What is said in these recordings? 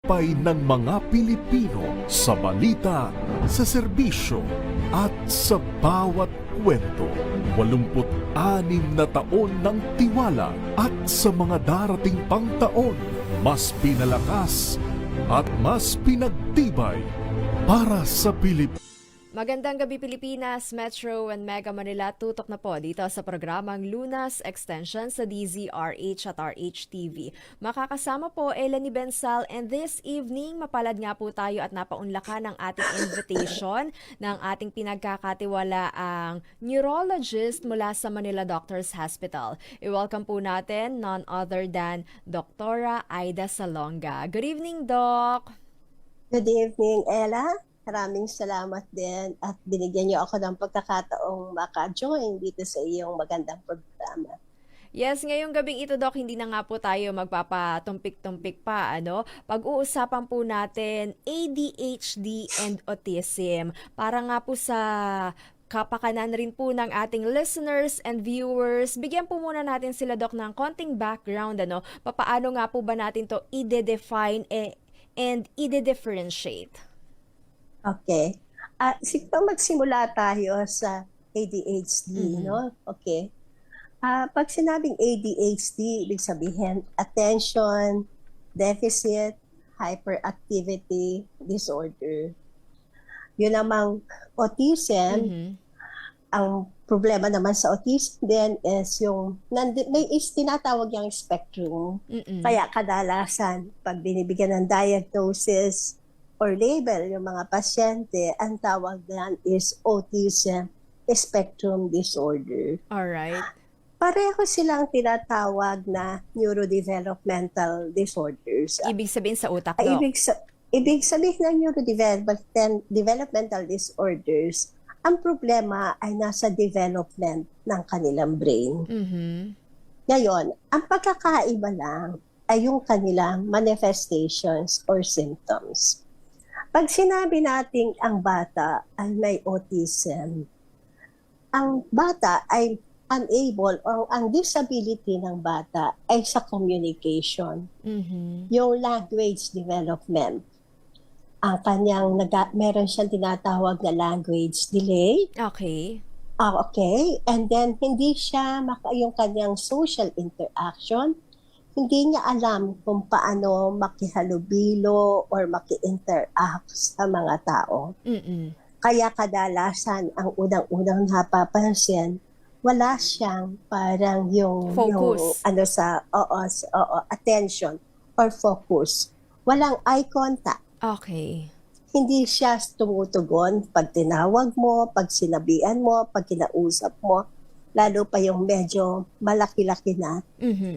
Pay ng mga Pilipino sa balita, sa serbisyo at sa bawat kwento. 86 na taon ng tiwala at sa mga darating pang taon, mas pinalakas at mas pinagtibay para sa Pilipinas. Magandang gabi Pilipinas, Metro and Mega Manila. Tutok na po dito sa programang Lunas Extension sa DZRH at RHTV. Makakasama po Eleni Bensal, and this evening mapalad nga po tayo at napaunlakan ng ating invitation ng ating pinagkakatiwalaang neurologist mula sa Manila Doctors Hospital. I-welcome po natin none other than Dr. Aida Salonga. Good evening, Doc! Good evening, Ella. Maraming salamat din at binigyan niyo ako ng pagkakataong maka-join dito sa iyong magandang programa. Yes, ngayong gabing ito, Doc, hindi na nga po tayo magpapatumpik-tumpik pa, ano? Pag-uusapan po natin ADHD and autism. Para nga po sa kapakanan rin po ng ating listeners and viewers, bigyan po muna natin sila, Doc, ng konting background, ano? Papaano nga po ba natin to i-define and i-differentiate? Okay. Siguro magsimula tayo sa ADHD, no? Okay. Pag sinabing ADHD, ibig sabihin attention deficit hyperactivity disorder. Yun namang autism, ang problema naman sa autism din is yung tinatawag yung spectrum. Kaya kadalasan pag binibigyan ng diagnosis or label yung mga pasyente, ang tawag na is autism spectrum disorder. Alright. Pareho silang tinatawag na neurodevelopmental disorders. Ibig sabihin sa utak, Doc? Ibig sabihin ng neurodevelopmental disorders, ang problema ay nasa development ng kanilang brain. Ngayon, ang pagkakaiba lang ay yung kanilang manifestations or symptoms. Pag sinabi nating ang bata ay may autism, ang bata ay unable o ang disability ng bata ay sa communication. Yung language development. Ang kanyang, meron siyang tinatawag na language delay. Okay. Okay. And then, hindi siya, yung kanyang social interaction, hindi niya alam kung paano makihalubilo or maki-interact sa mga tao. Kaya kadalasan, ang unang-unang napapansin, wala siyang parang yung focus. Attention or focus. Walang eye contact. Okay. Hindi siya tumutugon pag tinawag mo, pag sinabihan mo, pag kinausap mo, lalo pa yung medyo malaki-laki na.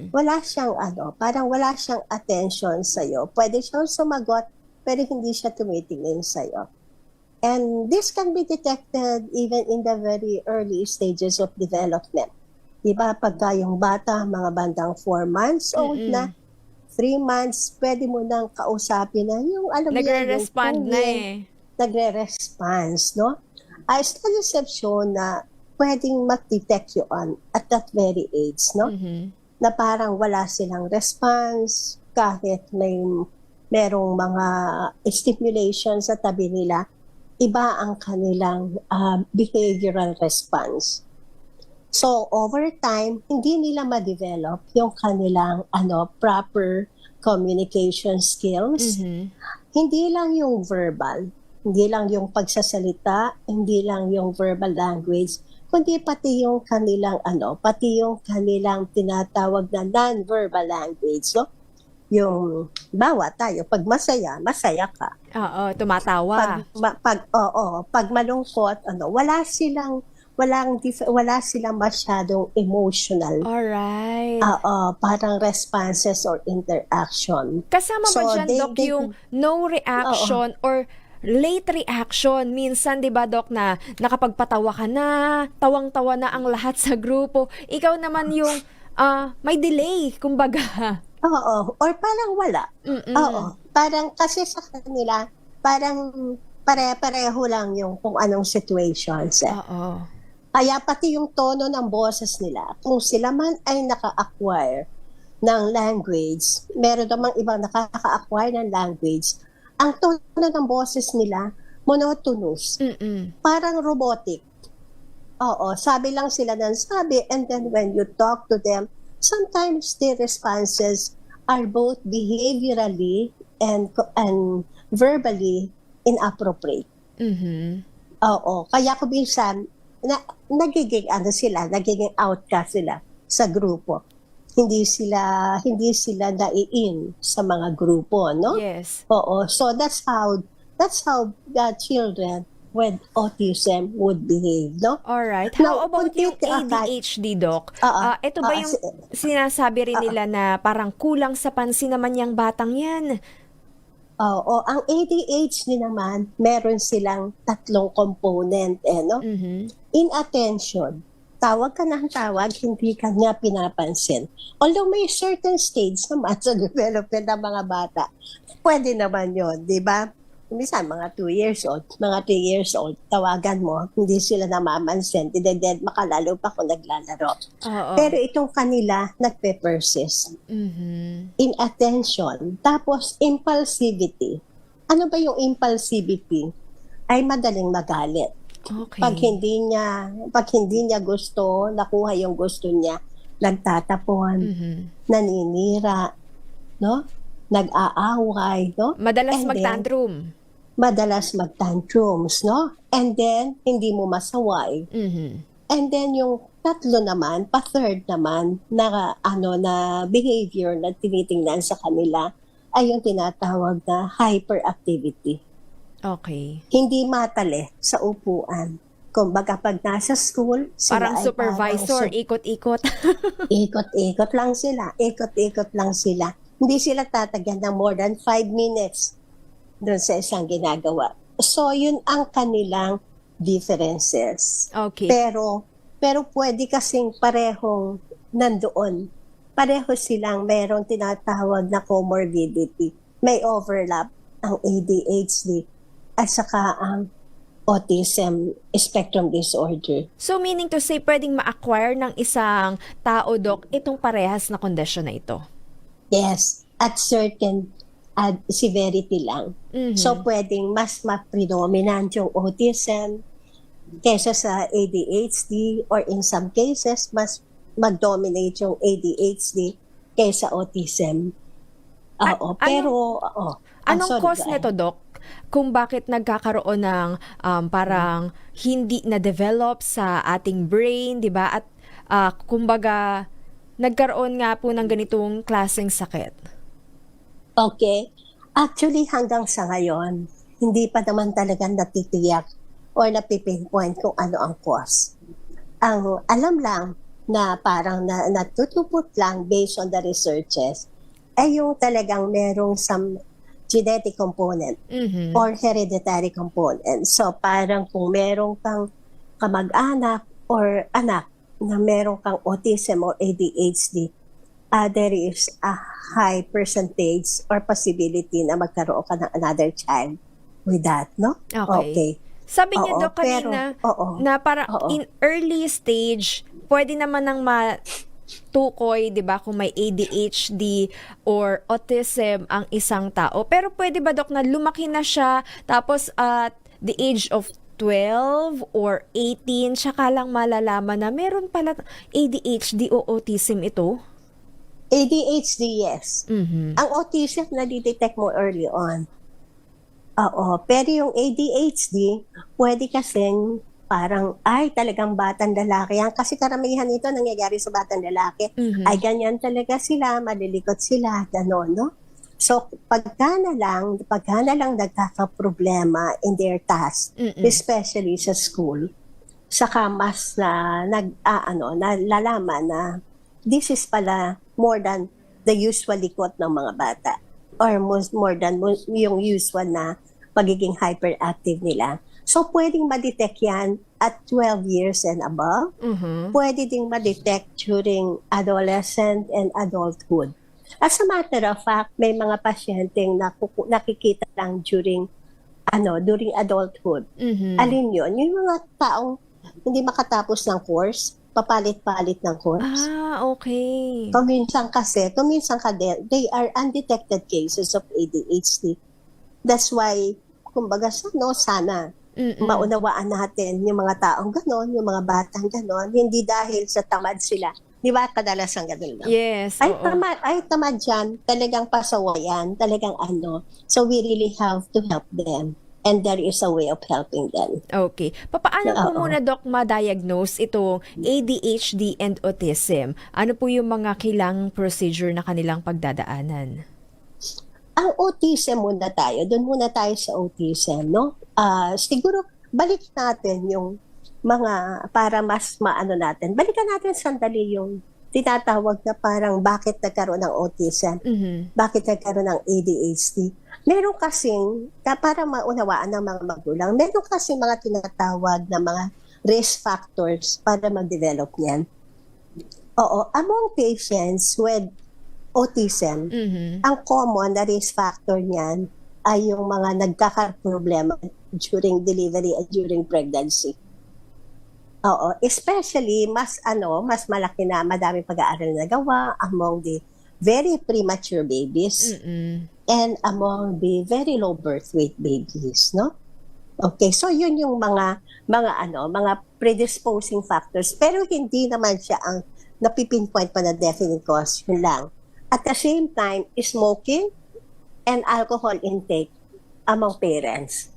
Wala siyang parang wala siyang attention sa'yo. Pwede siyang sumagot, pero hindi siya tumitingin sa'yo. And this can be detected even in the very early stages of development. Diba, pagka yung bata, mga bandang 4 months old na, 3 months, pwede mo nang kausapin na yung, alam mo yan, Nagre-respond na Nagre-response, no? Studies na pwedeng mag-detect yun at that very age, no? Na parang wala silang response, kahit merong mga stimulation sa tabi nila, iba ang kanilang behavioral response. So, over time, hindi nila ma-develop yung kanilang proper communication skills. Hindi lang yung verbal, hindi lang yung pagsasalita, hindi lang yung verbal language, kundi pati yung kanilang pati yung kanilang tinatawag na non-verbal language. So, yung bawa tayo, pag masaya, masaya ka. Oo, tumatawa. Pag malungkot, wala silang masyadong emotional. Alright. Parang responses or interaction. Kasama ba dyan, Doc, yung no reaction or late reaction? Minsan, di ba, Doc, na nakapagpatawa ka na, tawang-tawa na ang lahat sa grupo. Ikaw naman yung may delay, kumbaga. Oo, or parang wala. Parang kasi sa kanila, parang pare-pareho lang yung kung anong situations. Kaya pati yung tono ng boses nila, kung sila man ay naka-acquire ng language, meron namang ibang nakaka-acquire ng language, ang tono ng boses nila, monotonous. Parang robotic. Oo, sabi lang sila ng sabi, and then when you talk to them, sometimes their responses are both behaviorally and verbally inappropriate. Oo, kaya kung minsan, nagiging outcast sila sa grupo. Hindi sila nai-in sa mga grupo, no? Yes. Oo, so that's how the children with autism would behave, no? Alright. Now, How about kung yung ADHD, Doc? Ito ba yung sinasabi rin nila na parang kulang sa pansin naman yung batang yan? Oo, ang ADHD naman, meron silang 3 component, no? Inattention. Tawag ka ng tawag, hindi ka nga pinapansin. Although may certain stage naman sa development ng mga bata, pwede naman yon, di ba? Minsan, mga 2 years old, mga 3 years old, tawagan mo, hindi sila namamansin, dineded makalalo pa kung naglalaro. Pero itong kanila, nagpe-persist. Inattention. Tapos, impulsivity. Ano ba yung impulsivity? Ay madaling magalit. Okay. Pag hindi niya gusto, nakuha yung gusto niya, nagtatapon, naninira, no? Nag-aaway, no? Madalas And mag-tantrum. Madalas mag-tantrums, no? And then, hindi mo masaway. And then, yung 3 naman, pa-third naman, na behavior na tinitingnan sa kanila, ay yung tinatawag na hyperactivity. Okay. Hindi matali sa upuan. Kumbaga pag nasa school, sila Parang supervisor, ikot-ikot. ikot-ikot lang sila. Ikot-ikot lang sila. Hindi sila tatagyan ng more than 5 minutes doon sa isang ginagawa. So, yun ang kanilang differences. Okay. Pero pwede kasing parehong nandoon. Pareho silang merong tinatawag na comorbidity. May overlap ang ADHD at saka ang autism spectrum disorder. So meaning to say, pwedeng ma-acquire ng isang tao, Doc, itong parehas na kondisyon na ito? Yes, at certain severity lang. So pwedeng mas ma-predominant yung autism kaysa sa ADHD, or in some cases, mas mag-dominate yung ADHD kaysa autism. Anong cause nito, Doc? Kung bakit nagkakaroon ng parang hindi na-develop sa ating brain, di ba? At kumbaga, nagkaroon nga po ng ganitong klaseng sakit. Okay. Actually, hanggang sa ngayon, hindi pa naman talaga natitiyak or napipinpoint kung ano ang cause. Ang alam lang na parang natutupot lang based on the researches ay yung talagang merong some genetic component or hereditary component. So parang kung merong kang kamag-anak or anak na merong kang autism or ADHD, there is a high percentage or possibility na magkaroon ka ng another child with that, no? Okay. Sabi niya, Doc, kanina na parang in early stage, pwede naman ng tukoy, 'di ba, kung may ADHD or autism ang isang tao. Pero pwede ba, Doc, na lumaki na siya tapos at the age of 12 or 18 tsaka lang malalaman na meron pala ADHD o autism ito? ADHD, yes. Ang autism na-detect mo early on. Pero yung ADHD, pwede kasing parang, ay, talagang batang lalaki yan. Kasi karamihan ito nangyayari sa batang lalaki. Ay, ganyan talaga sila, malilikot sila, gano'n, no? So, pagka na lang nagkakaproblema in their task, especially sa school, saka mas nalalaman na this is pala more than the usual likot ng mga bata or more than yung usual na pagiging hyperactive nila. So, pwedeng ma-detect yan at 12 years and above. Pwede ding ma-detect during adolescent and adulthood. As a matter of fact, may mga pasyenteng nakikita lang during adulthood. Alin yun? Yung mga taong hindi makatapos ng course, papalit-palit ng course. Okay. Kuminsan they are undetected cases of ADHD. That's why, kumbaga, sana maunawaan natin yung mga taong ganon, yung mga batang ganon, hindi dahil sa tamad sila. Di ba, kadalasan ganon lang? Yes, Ay, oo. tamad yan. Talagang pasawayan. Talagang So, we really have to help them. And there is a way of helping them. Okay. Papaano po Oo. muna, Doc, ma-diagnose itong ADHD and autism? Ano po yung mga kailangang procedure na kanilang pagdadaanan? Ang autism muna tayo. Doon muna tayo sa autism, no? Siguro, balik natin yung mga, para mas maano natin. Balikan natin sandali yung tinatawag na parang bakit nagkaroon ng autism, bakit nagkaroon ng ADHD. Meron kasing, para maunawaan ng mga magulang, meron kasing mga tinatawag na mga risk factors para mag-develop niyan. Oo, among patients with autism, ang common na risk factor niyan ay yung mga nagkakaproblema during delivery and during pregnancy. Oo, especially mas malaki na madami pag-aaral na gawa among the very premature babies and among the very low birth weight babies, no? Okay, so yun yung mga predisposing factors, pero hindi naman siya ang napipinpoint pa na definite cause, yun lang. At the same time, smoking and alcohol intake among parents.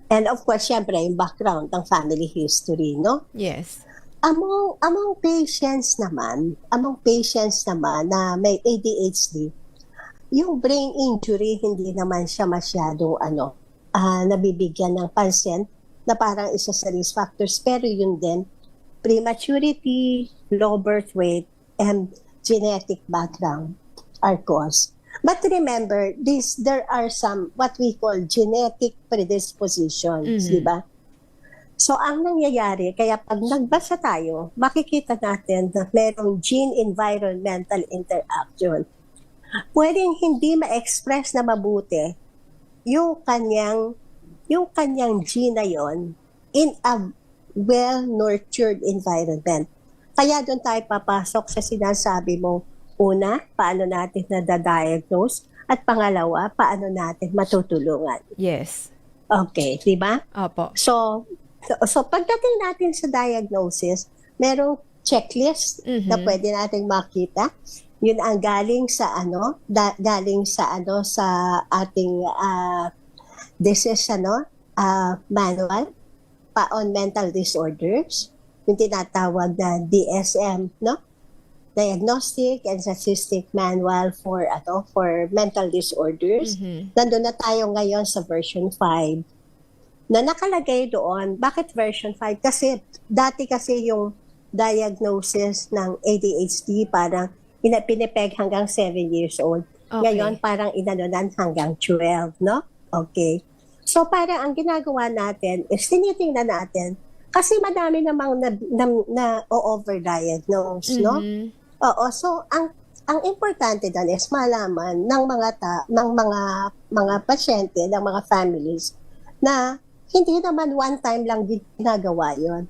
And of course, syempre, yung background, ang family history, no? Yes. Among patients naman na may ADHD, yung brain injury, hindi naman siya masyadong nabibigyan ng pansin na parang isa sa risk factors. Pero yun din, prematurity, low birth weight, and genetic background are cause. But remember, there are some what we call genetic predispositions, di ba? So, ang nangyayari, kaya pag nagbasa tayo, makikita natin na merong gene-environmental interaction. Pwedeng hindi ma-express na mabuti yung kanyang gene na yon in a well-nurtured environment. Kaya doon tayo papasok sa sinasabi mo, una, paano natin na-diagnose? At pangalawa, paano natin matutulungan? Yes. Okay, di ba? Opo. So pagdating natin sa diagnosis, merong checklist na pwede nating makita. Yun ang galing sa sa ating disease manual on mental disorders, yung tinatawag na DSM, no? Diagnostic and Statistic Manual for mental disorders. Nandun na tayo ngayon sa version 5 na nakalagay doon. Bakit version 5? Kasi dati yung diagnosis ng ADHD parang pinipeg hanggang 7 years old. Okay. Ngayon parang inanunan hanggang 12, no? Okay. So parang ang ginagawa natin is tinitingnan natin kasi madami namang na overdiagnose, no? Oo, so ang importante doon is malaman ng mga pasyente, ng mga families na hindi naman one time lang ginagawa 'yon.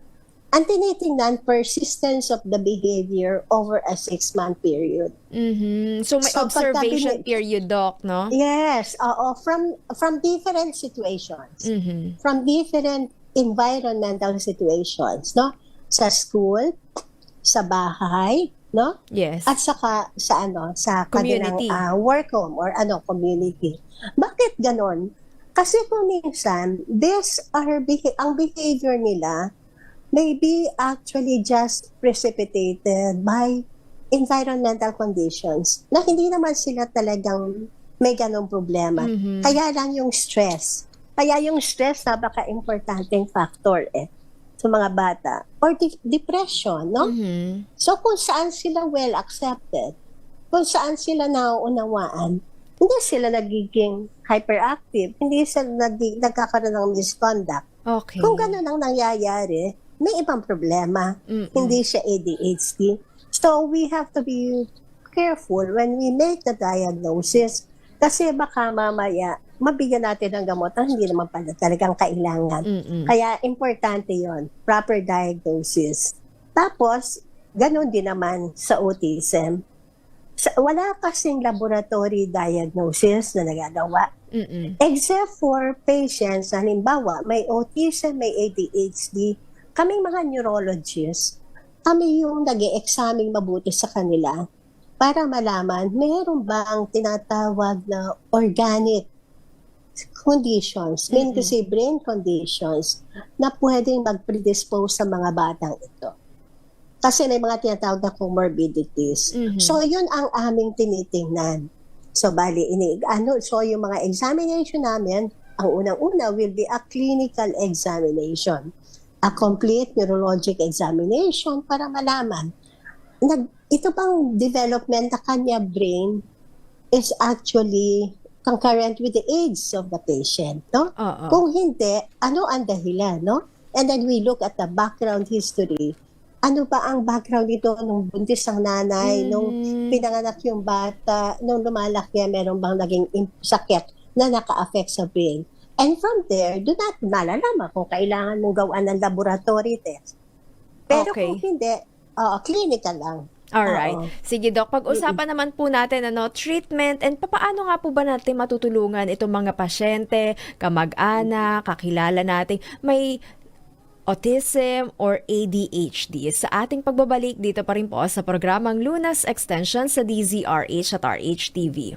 Ang tinitingnan, persistence of the behavior over a 6-month period. So may observation period, Doc, no? Yes, oo, from different situations. From different environmental situations, no? Sa school, sa bahay, no? Yes. At saka sa Community. kanilang work home or community. Bakit ganon? Kasi kung minsan, ang behavior nila may be actually just precipitated by environmental conditions na hindi naman sila talagang may ganong problema. Kaya lang yung stress. Kaya yung stress napaka-importanteng factor sa mga bata. Or depression, no? So kung saan sila well accepted, kung saan sila nauunawaan, hindi sila nagiging hyperactive, hindi sila nagkakaroon ng misconduct. Okay. Kung gano'n ang nangyayari, may ibang problema. Hindi siya ADHD. So we have to be careful when we make the diagnosis kasi baka mamaya mabigyan natin ng gamot na hindi naman pala talagang kailangan. Kaya importante yon, proper diagnosis. Tapos, ganun din naman sa autism. Wala kasing laboratory diagnosis na nagagawa. Except for patients, halimbawa, may autism, may ADHD, kaming mga neurologists, kami yung nag-e-examine mabuti sa kanila para malaman meron ba ang tinatawag na organic conditions, kasi brain conditions na pwedeng mag-predispose sa mga batang ito. Kasi may mga tinatawag na comorbidities. So, yun ang aming tinitingnan. So, so yung mga examination namin, ang unang-una will be a clinical examination. A complete neurologic examination para malaman ito bang development na kanya brain is actually concurrent with the age of the patient, no? Kung hindi, ano ang dahilan, no? And then we look at the background history. Ano ba ang background nito nung buntis ang nanay, nung pinanganak yung bata, nung lumalaki, meron bang naging sakit na naka-affect sa brain? And from there, doon natin malalaman kung kailangan mong gawan ng laboratory test. Pero kung hindi, clinical lang. Alright. Sige, Doc. Pag-usapan naman po natin treatment and paano nga po ba natin matutulungan itong mga pasyente, kamag-anak, kakilala natin may autism or ADHD. Sa ating pagbabalik dito pa rin po sa programang Lunas Extension sa DZRH at RHTV.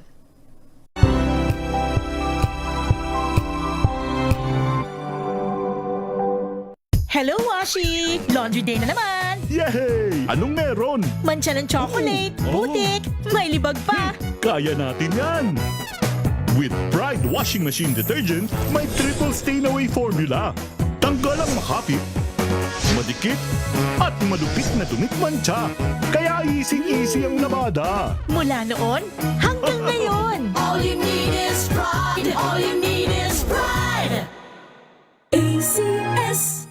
Hello, Washi! Laundry day na naman! Yay! Anong meron? Mancha ng chocolate, putik, may libag pa! Kaya natin yan! With Pride Washing Machine Detergent, may triple stain-away formula. Tanggal ang makapit, madikit, at malupit na dumikmancha. Kaya easy-easy ang labada. Mula noon hanggang ngayon! All you need is pride. All you need is pride. ACS.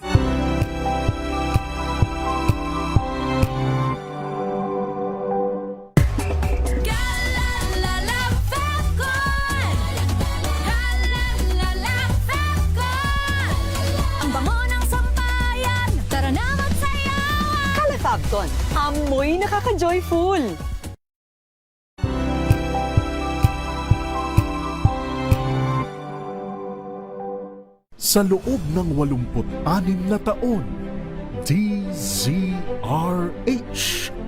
Fabcon, amoy nakaka-joyful! Sa loob ng 86 na taon, DZRH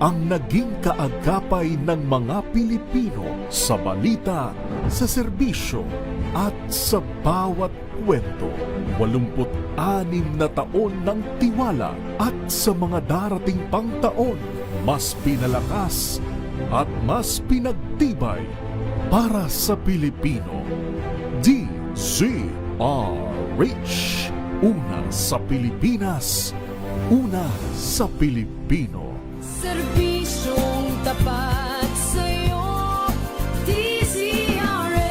ang naging kaagapay ng mga Pilipino sa balita, sa serbisyo, at sa bawat kwento. 86 na taon ng tiwala at sa mga darating pang taon, mas pinalakas at mas pinagtibay para sa Pilipino. DZRH. Una sa Pilipinas, una sa Pilipino. Serbisyong tapat sa'yo, DZRH.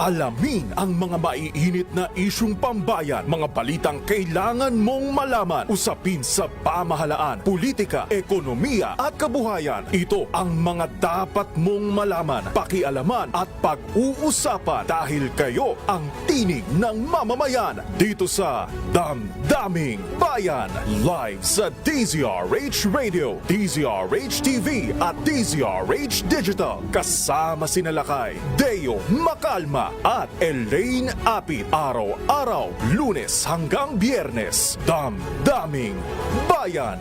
Alamin ang mga maiinit na isyung pambayan, mga balitang kailangan mong malaman, usapin sa pamahalaan, politika, ekonomiya at kabuhayan. Ito ang mga dapat mong malaman, pakialaman at pag-uusapan dahil kayo ang tinig ng mamamayan dito sa Damdaming Bayan. Live sa DZRH Radio, DZRH TV at DZRH Digital. Kasama sinalakay Deo Macalma at Elaine Apit. Araw-araw, Lunes hanggang Biyernes. Damdaming Bayan.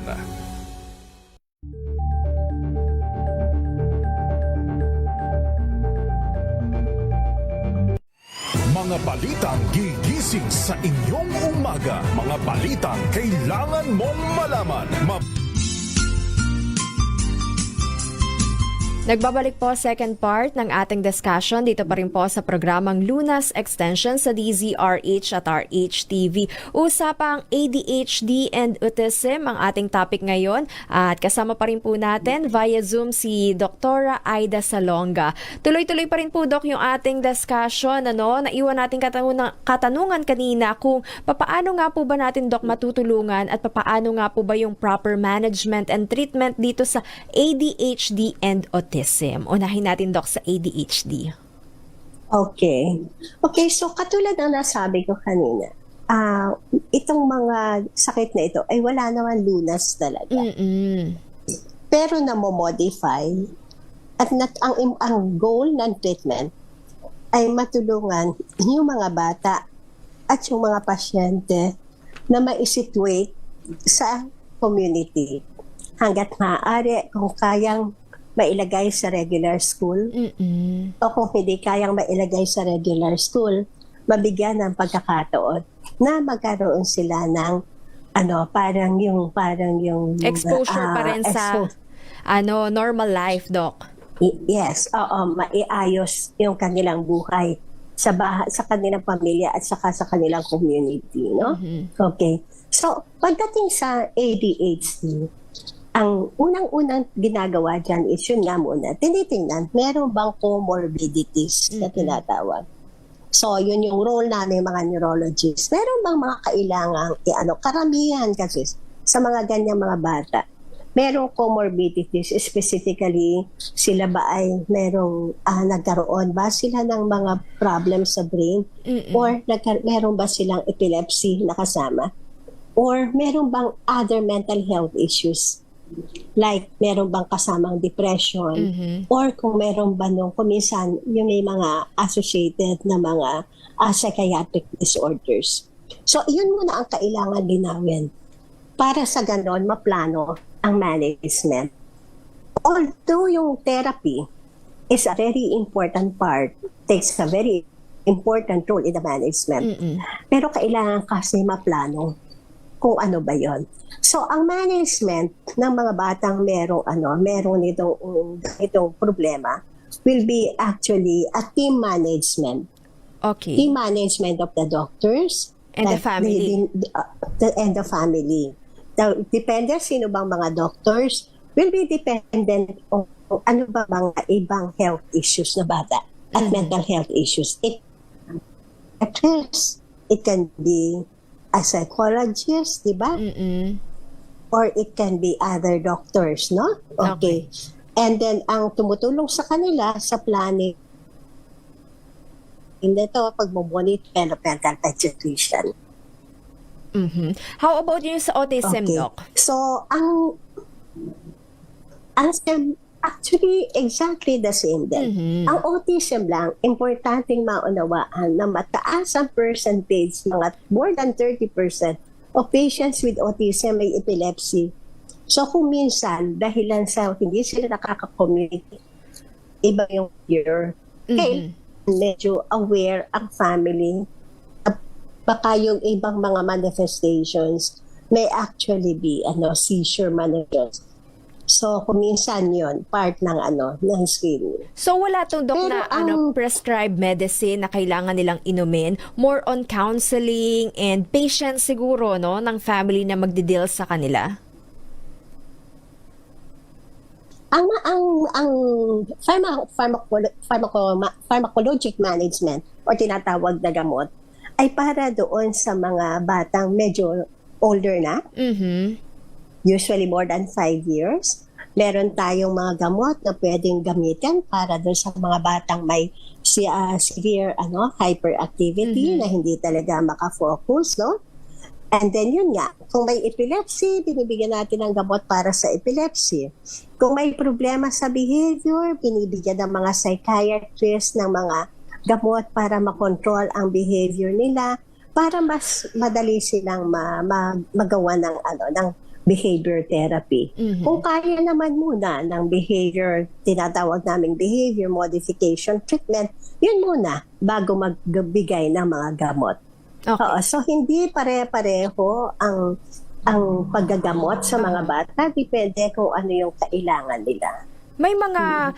Mga balitang gigising sa inyong umaga. Mga balitang kailangan mong malaman. Nagbabalik po second part ng ating discussion dito pa rin po sa programang Lunas Extension sa DZRH at RHTV. Usapang ADHD and autism ang ating topic ngayon at kasama pa rin po natin via Zoom si Dr. Aida Salonga. Tuloy-tuloy pa rin po, Doc, yung ating discussion. Naiwan natin katanungan kanina kung papaano nga po ba natin, Doc, matutulungan at papaano nga po ba yung proper management and treatment dito sa ADHD and autism. Unahin natin, Doc, sa ADHD. Okay. Okay, so katulad ng nasabi ko kanina, itong mga sakit na ito ay wala naman lunas talaga. Pero namomodify at ang goal ng treatment ay matulungan yung mga bata at yung mga pasyente na ma-situate sa community hanggat maaari kung kayang mailagay sa regular school o kung hindi kayang mailagay sa regular school, mabigyan ng pagkakataon na magkaroon sila ng parang yung Exposure pa rin sa normal life, Doc. Yes, maiayos yung kanilang buhay sa kanilang pamilya at saka sa kanilang community, no? Okay. So, pagdating sa ADHD, ang unang-unang ginagawa dyan is yun nga muna, tinitingnan, meron bang comorbidities na tinatawag? So, yun yung role namin mga neurologists. Meron bang mga kailangang, karamihan kasi sa mga ganyang mga bata, merong comorbidities, specifically, sila ba ay merong nagkaroon ba sila ng mga problems sa brain? Or meron ba silang epilepsy na kasama? Or meron bang other mental health issues? Like, meron bang kasamang depression? Or kung meron ba kung minsan, yung may mga associated na mga psychiatric disorders. So, yun muna ang kailangan linawin para sa ganon maplano ang management. Although yung therapy is a very important part, takes a very important role in the management, pero kailangan kasi maplano kung ano ba yon. So, ang management ng mga batang merong itong problema will be actually a team management. Okay. Team management of the doctors And the family. And the family. Now, depende sino bang mga doctors will be dependent on ano ba mga ibang health issues na bata at mental health issues. It can be a psychologist, di ba? Or it can be other doctors, no? Okay. And then, ang tumutulong sa kanila sa planning ito, pag-monitor developmental pediatrician. How about yung sa autism, Okay. Doc? So, actually, exactly the same din. Ang autism lang, importanteng maunawaan na mataas ang percentage, mga more than 30% of patients with autism may epilepsy. So, kung minsan, dahilan sa hindi sila nakaka-communicate, iba yung fear, medyo aware ang family, baka yung ibang mga manifestations may actually be seizure manifest. So, kung minsan yun, part ng ng screening. So, wala tong, Doc, Pero na prescribed medicine na kailangan nilang inumin. More on counseling and patience siguro, no, ng family na magdi-deal sa kanila? Ang pharmacologic management o tinatawag na gamot ay para doon sa mga batang medyo older na, usually more than 5 years. Meron tayong mga gamot na pwedeng gamitin para doon sa mga batang may severe hyperactivity na hindi talaga makafocus, no? And then yun nga, kung may epilepsy, binibigyan natin ng gamot para sa epilepsy. Kung may problema sa behavior, binibigyan ng mga psychiatrists ng mga gamot para makontrol ang behavior nila para mas madali silang magawa ng behavior therapy. Kung kaya naman muna ng behavior, tinatawag naming behavior modification treatment, yun muna bago magbigay ng mga gamot. Okay. So hindi pare-pareho ang paggagamot sa mga bata, depende kung ano yung kailangan nila. May mga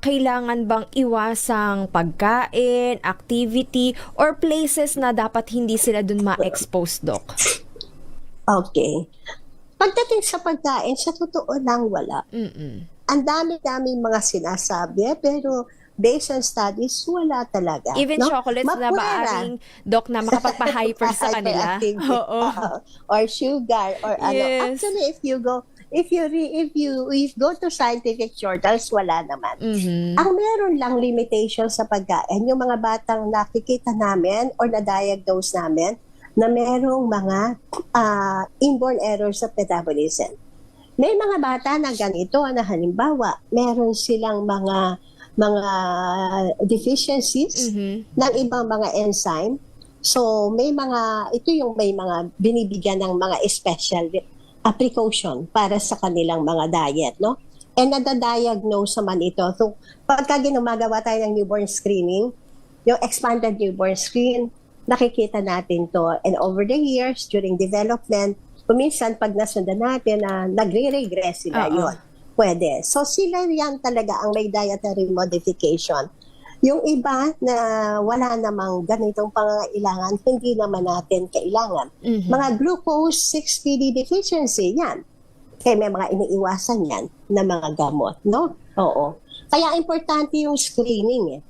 kailangan bang iwasang pagkain, activity, or places na dapat hindi sila dun ma-expose, Doc? Okay. Pagdating sa pagkain, sa totoo lang wala. Ang dami-dami mga sinasabi, pero based on studies, wala talaga. Even chocolates na maaring, Doc, na makapagpa-hyper sa kanila. Hyperactivity, or sugar, or Yes. Actually, if you go if go to scientific journals, wala naman. Ang meron lang limitation sa pagkain, yung mga batang nakikita namin or na-diagnose namin na merong mga inborn errors sa metabolism. May mga bata na ganito na halimbawa, meron silang mga deficiencies ng ibang mga enzyme. So may mga binibigyan ng mga special precaution para sa kanilang mga diet, no? And nadadiagnose naman ito. So pagka gumagawa tayo ng newborn screening, yung expanded newborn screen, nakikita natin to. And over the years, during development, kuminsan pag nasundan natin na nagre-regress sila yun. Pwede. So sila yan talaga ang may dietary modification. Yung iba na wala namang ganitong pangangailangan, hindi naman natin kailangan. Mga glucose 6-PD deficiency, yan. Kaya may mga iniiwasan yan na mga gamot, no? Oo. Kaya importante yung screening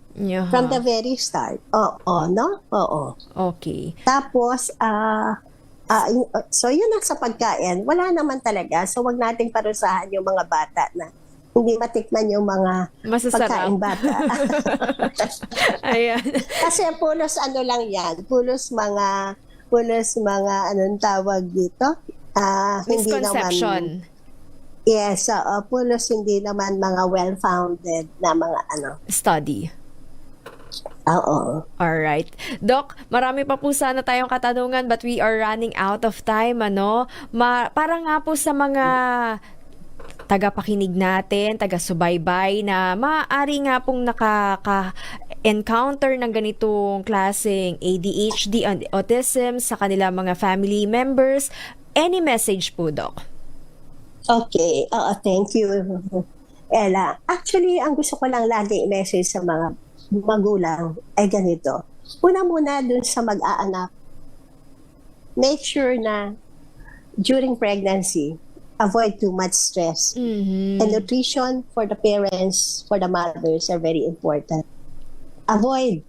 from the very start. Oo, no? Oo. Okay. Tapos, so yun ang sa pagkain. Wala naman talaga. So wag nating parusahan yung mga bata na hindi matikman yung mga Masasarap. pagkain bata. Ayan. Kasi pulos lang yan. Pulos mga anong tawag dito? Hindi Misconception. naman, yes, pulos hindi naman mga well-founded na mga Study. Oo. Alright. Doc, marami pa po sana tayong katanungan but we are running out of time, ano? Para nga po sa mga tagapakinig natin, taga-subaybay na maaari nga pong encounter ng ganitong klaseng ADHD and autism sa kanilang mga family members. Any message po, Doc? Okay. Thank you, Ella. Actually, ang gusto ko lang lagi i-message sa mga magulang ay ganito. Una muna dun sa mag-aanak, make sure na during pregnancy, avoid too much stress. And nutrition for the parents, for the mothers are very important. Avoid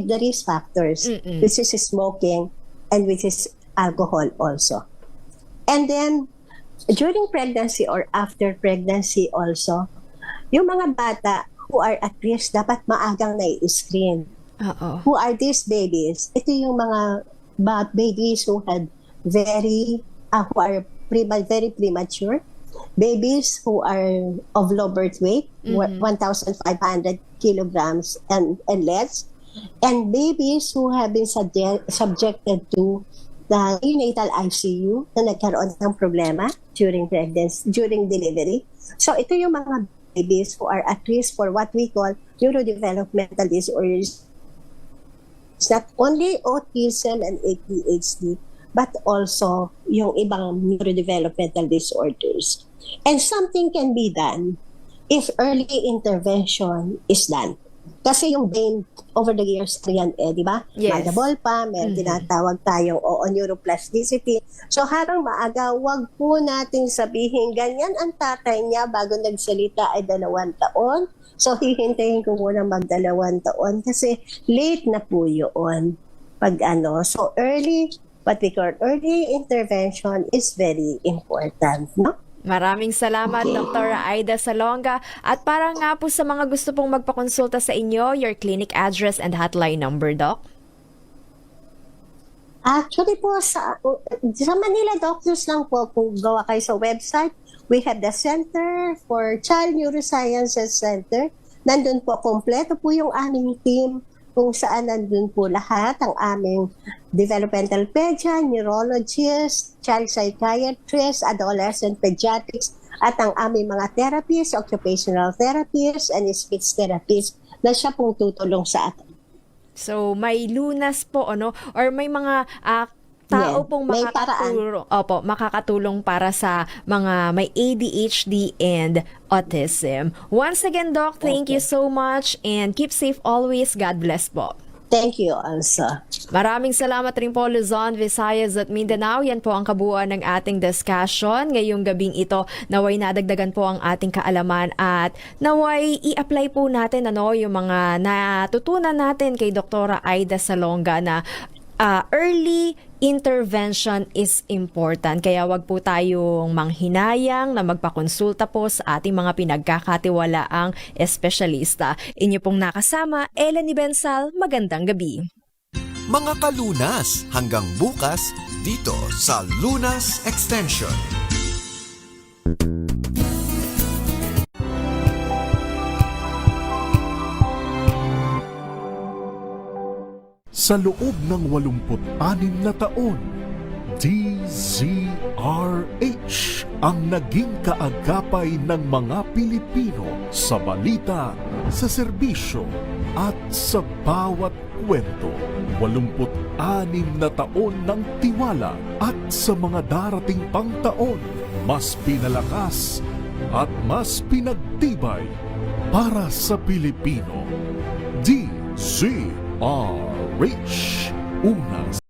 the risk factors, which is smoking and which is alcohol also. And then, during pregnancy or after pregnancy also, yung mga bata who are at risk, dapat maagang na-screen. Who are these babies? Ito yung mga babies who had very premature, babies who are of low birth weight, 1,500 kilograms and less, and babies who have been subjected to the neonatal ICU na nagkaroon ng problema during pregnancy, during delivery. So ito yung mga babies who are at risk for what we call neurodevelopmental disorders. It's not only autism and ADHD, but also yung ibang neurodevelopmental disorders. And something can be done if early intervention is done. Kasi yung brain, over the years, yan di ba? Yes. Malabol pa, may tinatawag tayong neuroplasticity. So harang maaga, wag po nating sabihin, ganyan ang tatay niya bago nagsalita ay 2 taon. So hihintayin ko muna 2 taon kasi late na po yun. So what we call early intervention is very important, no? Maraming salamat, Dr. Aida Salonga. At para nga po sa mga gusto pong magpakonsulta sa inyo, your clinic address and hotline number, Doc? Actually po, sa Manila Doctors lang po, kung gawa kayo sa website, we have the Center for Child Neurosciences Center. Nandun po, kompleto po yung aming team, kung saan nandun po lahat ang aming developmental pediatrician, neurologist, child psychiatrist, adolescent pediatrics, at ang aming mga therapists, occupational therapists, and speech therapists na siya pong tutulong sa atin. So, may lunas po, or may mga tao pong may makakatulong para sa mga may ADHD and autism. Once again, Doc, thank you so much and keep safe always. God bless po. Thank you also. Maraming salamat rin po, Luzon, Visayas at Mindanao. Yan po ang kabuuan ng ating discussion ngayong gabing ito. Naway nadagdagan po ang ating kaalaman at naway i-apply po natin yung mga natutunan natin kay Dr. Aida Salonga na early intervention is important. Kaya wag po tayong manghinayang na magpakonsulta po sa ating mga pinagkakatiwalaang espesyalista. Inyo pong nakasama, Eleni Bensal, magandang gabi. Mga kalunas, hanggang bukas dito sa Lunas Extension. Sa loob ng 86 na taon, DZRH ang naging kaagapay ng mga Pilipino sa balita, sa serbisyo at sa bawat kwento. 86 na taon ng tiwala at sa mga darating pang taon, mas pinalakas at mas pinagtibay para sa Pilipino. DZRH, una